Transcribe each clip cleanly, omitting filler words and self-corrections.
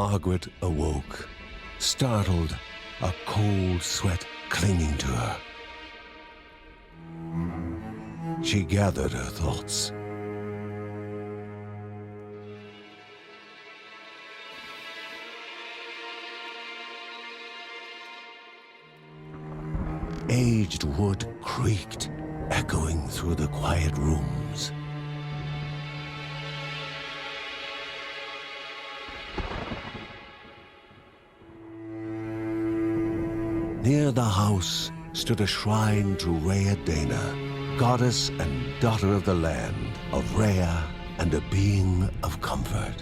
Margaret awoke, startled, a cold sweat clinging to her. She gathered her thoughts. Aged wood creaked, echoing through the quiet rooms. Near the house stood a shrine to Rhea Dana, goddess and daughter of the land, of Rhea and a being of comfort.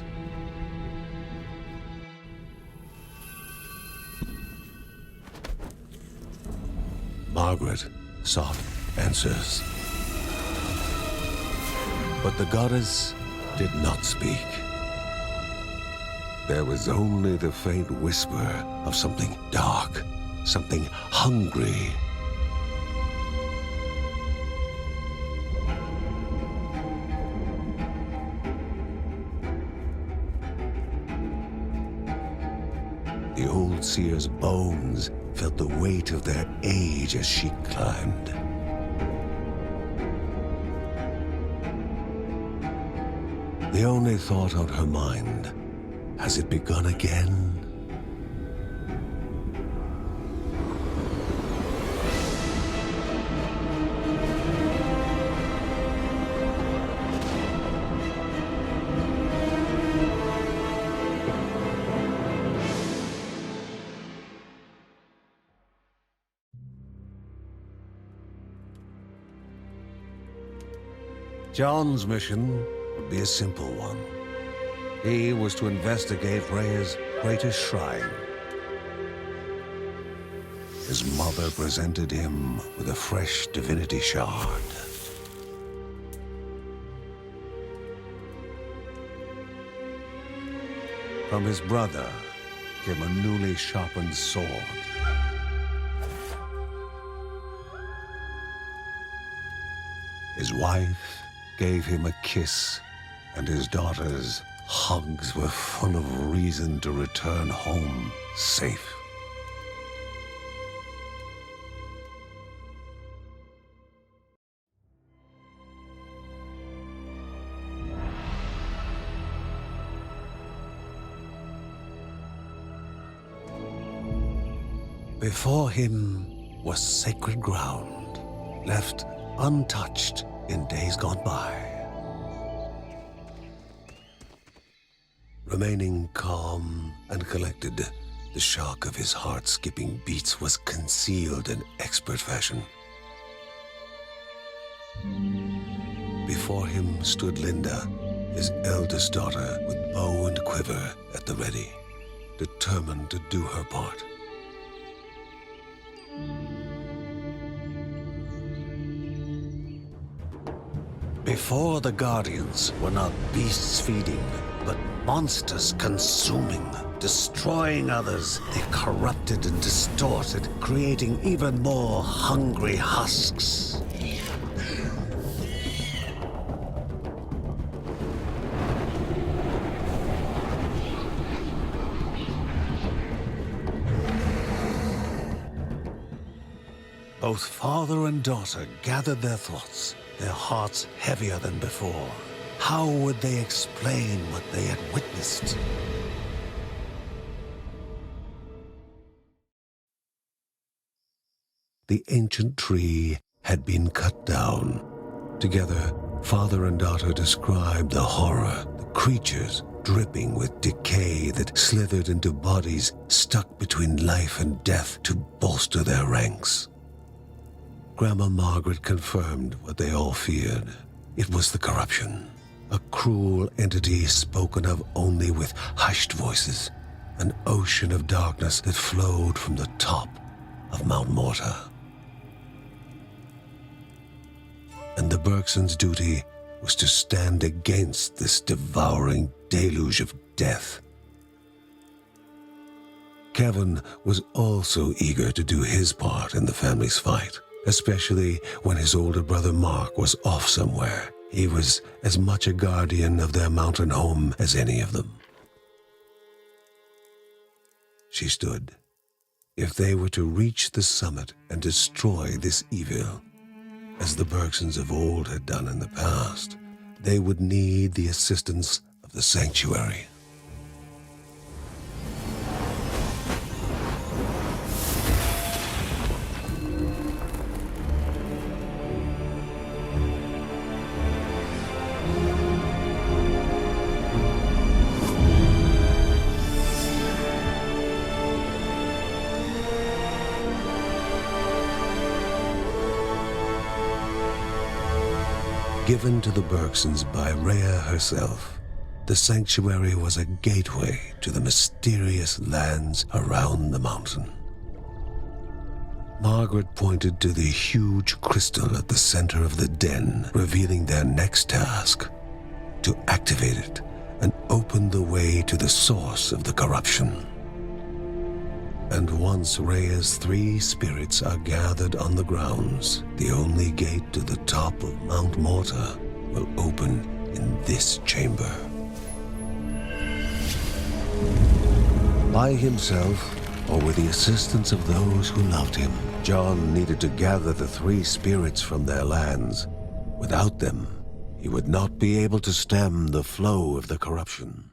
Margaret sought answers. But the goddess did not speak. There was only the faint whisper of something dark, something hungry. The old seer's bones felt the weight of their age as she climbed. The only thought on her mind, has it begun again? John's mission would be a simple one. He was to investigate Rhea's greatest shrine. His mother presented him with a fresh divinity shard. From his brother came a newly sharpened sword. His wife gave him a kiss, and his daughter's hugs were full of reason to return home safe. Before him was sacred ground, left untouched in days gone by. Remaining calm and collected, the shock of his heart-skipping beats was concealed in expert fashion. Before him stood Linda, his eldest daughter, with bow and quiver at the ready, determined to do her part. Before the Guardians were not beasts feeding, but monsters consuming, destroying others. They corrupted and distorted, creating even more hungry husks. Both father and daughter gathered their thoughts, their hearts heavier than before. How would they explain what they had witnessed? The ancient tree had been cut down. Together, father and daughter described the horror, the creatures dripping with decay that slithered into bodies stuck between life and death to bolster their ranks. Grandma Margaret confirmed what they all feared. It was the corruption, a cruel entity spoken of only with hushed voices, an ocean of darkness that flowed from the top of Mount Morta. And the Bergsons' duty was to stand against this devouring deluge of death. Kevin was also eager to do his part in the family's fight, especially when his older brother Mark was off somewhere. He was as much a guardian of their mountain home as any of them. she stood. If they were to reach the summit and destroy this evil, as the Bergsons of old had done in the past, they would need the assistance of the sanctuary. Given to the Bergsons by Rhea herself, the sanctuary was a gateway to the mysterious lands around the mountain. Margaret pointed to the huge crystal at the center of the den, revealing their next task: to activate it and open the way to the source of the corruption. And once Rhea's 3 spirits are gathered on the grounds, the only gate to the top of Mount Morta will open in this chamber. By himself, or with the assistance of those who loved him, John needed to gather the 3 spirits from their lands. Without them, he would not be able to stem the flow of the corruption.